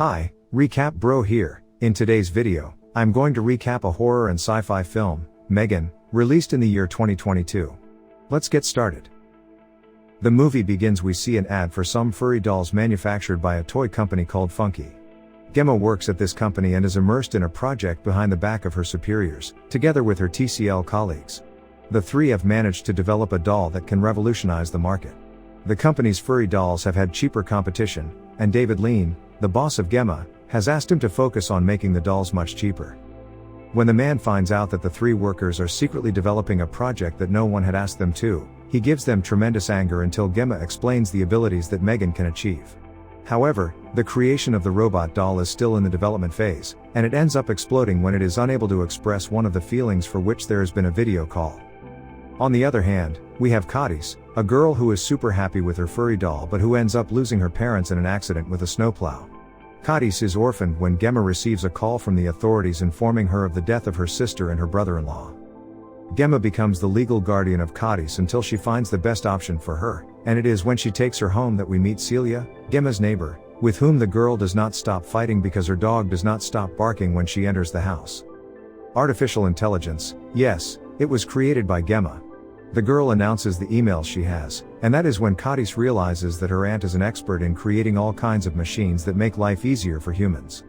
Hi, Recap Bro here. In today's video, I'm going to recap a horror and sci-fi film, Megan, released in the year 2022. Let's get started. The movie begins. We see an ad for some furry dolls manufactured by a toy company called Funky. Gemma works at this company and is immersed in a project behind the back of her superiors, together with her TCL colleagues. The three have managed to develop a doll that can revolutionize the market. The company's furry dolls have had cheaper competition, and David Lean, the boss of Gemma, has asked him to focus on making the dolls much cheaper. When the man finds out that the three workers are secretly developing a project that no one had asked them to, he gives them tremendous anger until Gemma explains the abilities that Megan can achieve. However, the creation of the robot doll is still in the development phase, and it ends up exploding when it is unable to express one of the feelings for which there has been a video call. On the other hand, we have Cadiz, a girl who is super happy with her furry doll but who ends up losing her parents in an accident with a snowplow. Cadiz is orphaned when Gemma receives a call from the authorities informing her of the death of her sister and her brother-in-law. Gemma becomes the legal guardian of Cadiz until she finds the best option for her, and it is when she takes her home that we meet Celia, Gemma's neighbor, with whom the girl does not stop fighting because her dog does not stop barking when she enters the house. Artificial intelligence, yes, it was created by Gemma. The girl announces the emails she has, and that is when Cadiz realizes that her aunt is an expert in creating all kinds of machines that make life easier for humans.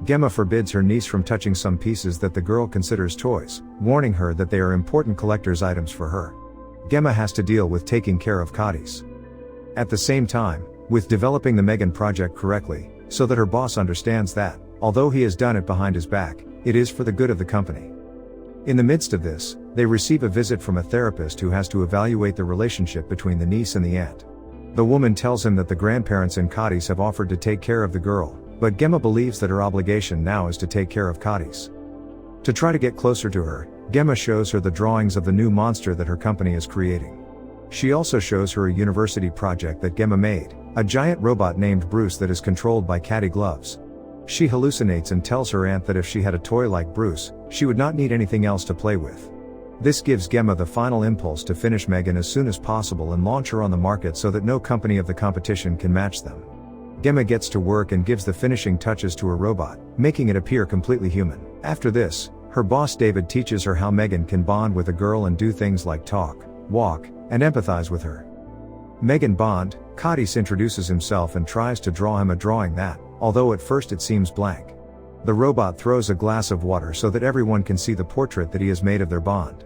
Gemma forbids her niece from touching some pieces that the girl considers toys, warning her that they are important collector's items for her. Gemma has to deal with taking care of Cadiz. At the same time, with developing the Megan project correctly, so that her boss understands that, although he has done it behind his back, it is for the good of the company. In the midst of this, they receive a visit from a therapist who has to evaluate the relationship between the niece and the aunt. The woman tells him that the grandparents in Cadiz have offered to take care of the girl, but Gemma believes that her obligation now is to take care of Cadiz. To try to get closer to her, Gemma shows her the drawings of the new monster that her company is creating. She also shows her a university project that Gemma made, a giant robot named Bruce that is controlled by catty gloves. She hallucinates and tells her aunt that if she had a toy like Bruce, she would not need anything else to play with. This gives Gemma the final impulse to finish Megan as soon as possible and launch her on the market so that no company of the competition can match them. Gemma gets to work and gives the finishing touches to her robot, making it appear completely human. After this, her boss David teaches her how Megan can bond with a girl and do things like talk, walk, and empathize with her. Megan bond, Cadiz introduces himself and tries to draw him a drawing that, although at first it seems blank. The robot throws a glass of water so that everyone can see the portrait that he has made of their bond.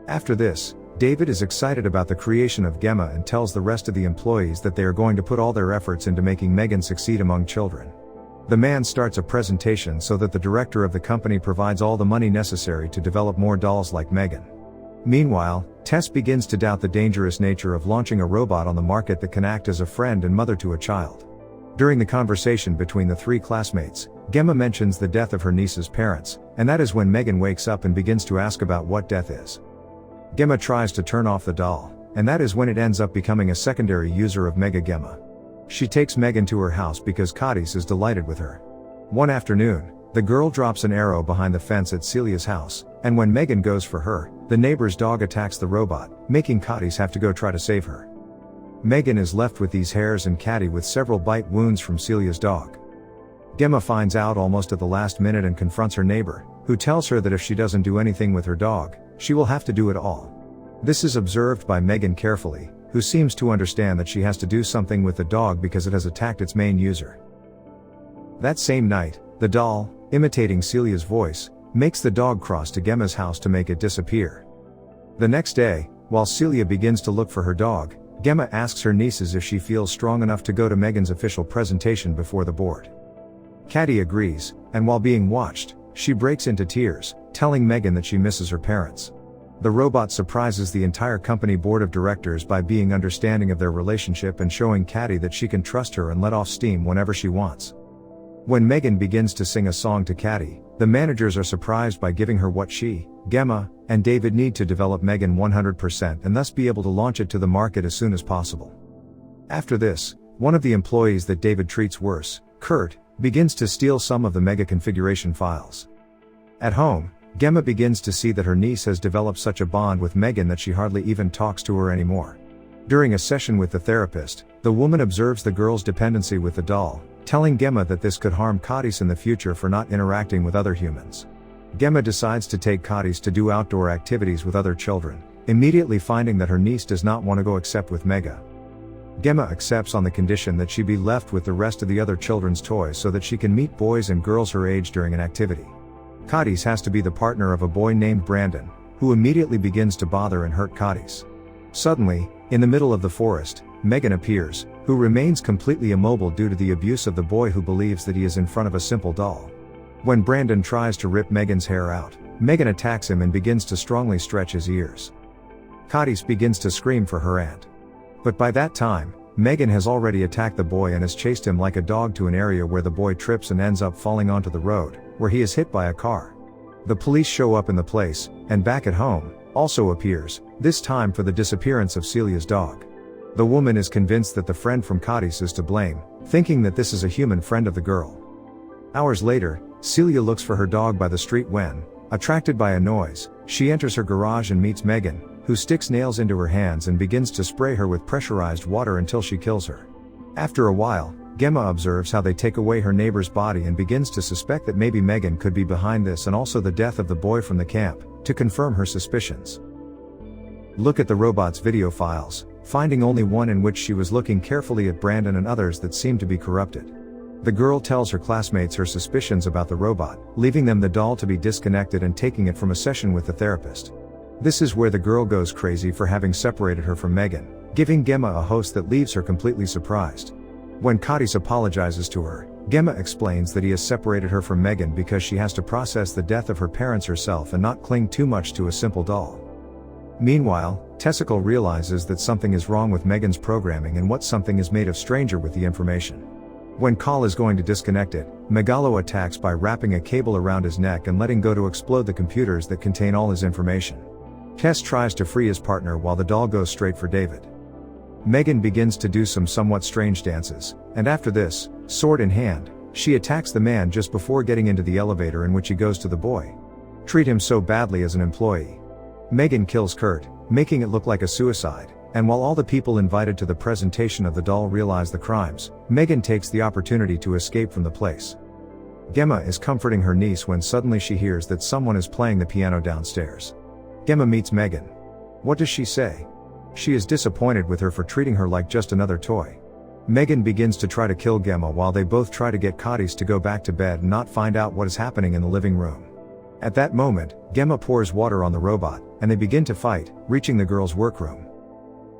After this, David is excited about the creation of Gemma and tells the rest of the employees that they are going to put all their efforts into making Megan succeed among children. The man starts a presentation so that the director of the company provides all the money necessary to develop more dolls like Megan. Meanwhile, Tess begins to doubt the dangerous nature of launching a robot on the market that can act as a friend and mother to a child. During the conversation between the three classmates, Gemma mentions the death of her niece's parents, and that is when Megan wakes up and begins to ask about what death is. Gemma tries to turn off the doll, and that is when it ends up becoming a secondary user of Mega Gemma. She takes Megan to her house because Cadiz is delighted with her. One afternoon, the girl drops an arrow behind the fence at Celia's house, and when Megan goes for her, the neighbor's dog attacks the robot, making Cadiz have to go try to save her. Megan is left with these hairs and Caddy with several bite wounds from Celia's dog. Gemma finds out almost at the last minute and confronts her neighbor, who tells her that if she doesn't do anything with her dog, she will have to do it all. This is observed by Megan carefully, who seems to understand that she has to do something with the dog because it has attacked its main user. That same night, the doll, imitating Celia's voice, makes the dog cross to Gemma's house to make it disappear. The next day, while Celia begins to look for her dog, Gemma asks her nieces if she feels strong enough to go to Megan's official presentation before the board. Caddy agrees, and while being watched, she breaks into tears, telling Megan that she misses her parents. The robot surprises the entire company board of directors by being understanding of their relationship and showing Caddy that she can trust her and let off steam whenever she wants. When Megan begins to sing a song to Caddy, the managers are surprised by giving her what she, Gemma, and David need to develop Megan 100% and thus be able to launch it to the market as soon as possible. After this, one of the employees that David treats worse, Kurt, begins to steal some of the Mega configuration files. At home, Gemma begins to see that her niece has developed such a bond with Megan that she hardly even talks to her anymore. During a session with the therapist, the woman observes the girl's dependency with the doll, telling Gemma that this could harm Cadiz in the future for not interacting with other humans. Gemma decides to take Cadiz to do outdoor activities with other children, immediately finding that her niece does not want to go except with Mega. Gemma accepts on the condition that she be left with the rest of the other children's toys so that she can meet boys and girls her age during an activity. Cadiz has to be the partner of a boy named Brandon, who immediately begins to bother and hurt Cadiz. Suddenly, in the middle of the forest, Megan appears, who remains completely immobile due to the abuse of the boy who believes that he is in front of a simple doll. When Brandon tries to rip Megan's hair out, Megan attacks him and begins to strongly stretch his ears. Cadiz begins to scream for her aunt. But by that time, Megan has already attacked the boy and has chased him like a dog to an area where the boy trips and ends up falling onto the road, where he is hit by a car. The police show up in the place, and back at home, also appears, this time for the disappearance of Celia's dog. The woman is convinced that the friend from Cadiz is to blame, thinking that this is a human friend of the girl. Hours later, Celia looks for her dog by the street when, attracted by a noise, she enters her garage and meets Megan, who sticks nails into her hands and begins to spray her with pressurized water until she kills her. After a while, Gemma observes how they take away her neighbor's body and begins to suspect that maybe Megan could be behind this and also the death of the boy from the camp, to confirm her suspicions. Look at the robot's video files, finding only one in which she was looking carefully at Brandon and others that seemed to be corrupted. The girl tells her classmates her suspicions about the robot, leaving them the doll to be disconnected and taking it from a session with the therapist. This is where the girl goes crazy for having separated her from Megan, giving Gemma a host that leaves her completely surprised. When Cadiz apologizes to her, Gemma explains that he has separated her from Megan because she has to process the death of her parents herself and not cling too much to a simple doll. Meanwhile, Tessicle realizes that something is wrong with Megan's programming and what something is made of stranger with the information. When Call is going to disconnect it, Megalo attacks by wrapping a cable around his neck and letting go to explode the computers that contain all his information. Tess tries to free his partner while the doll goes straight for David. Megan begins to do some somewhat strange dances, and after this, sword in hand, she attacks the man just before getting into the elevator in which he goes to the boy. Treat him so badly as an employee. Megan kills Kurt, making it look like a suicide, and while all the people invited to the presentation of the doll realize the crimes, Megan takes the opportunity to escape from the place. Gemma is comforting her niece when suddenly she hears that someone is playing the piano downstairs. Gemma meets Megan. What does she say? She is disappointed with her for treating her like just another toy. Megan begins to try to kill Gemma while they both try to get Cadiz to go back to bed and not find out what is happening in the living room. At that moment, Gemma pours water on the robot, and they begin to fight, reaching the girl's workroom.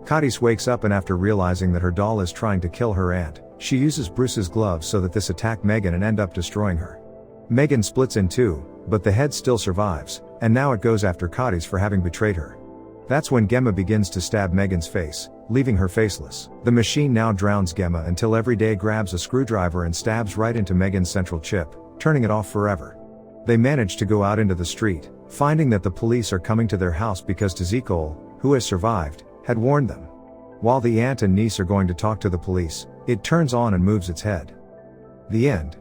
Cadiz wakes up and after realizing that her doll is trying to kill her aunt, she uses Bruce's gloves so that this attack Megan and end up destroying her. Megan splits in two, but the head still survives, and now it goes after Cadiz for having betrayed her. That's when Gemma begins to stab Megan's face, leaving her faceless. The machine now drowns Gemma until Everyday grabs a screwdriver and stabs right into Megan's central chip, turning it off forever. They manage to go out into the street, finding that the police are coming to their house because Tezikol, who has survived, had warned them. While the aunt and niece are going to talk to the police, it turns on and moves its head. The end.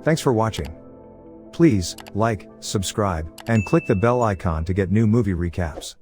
Thanks for watching. Please, like, subscribe, and click the bell icon to get new movie recaps.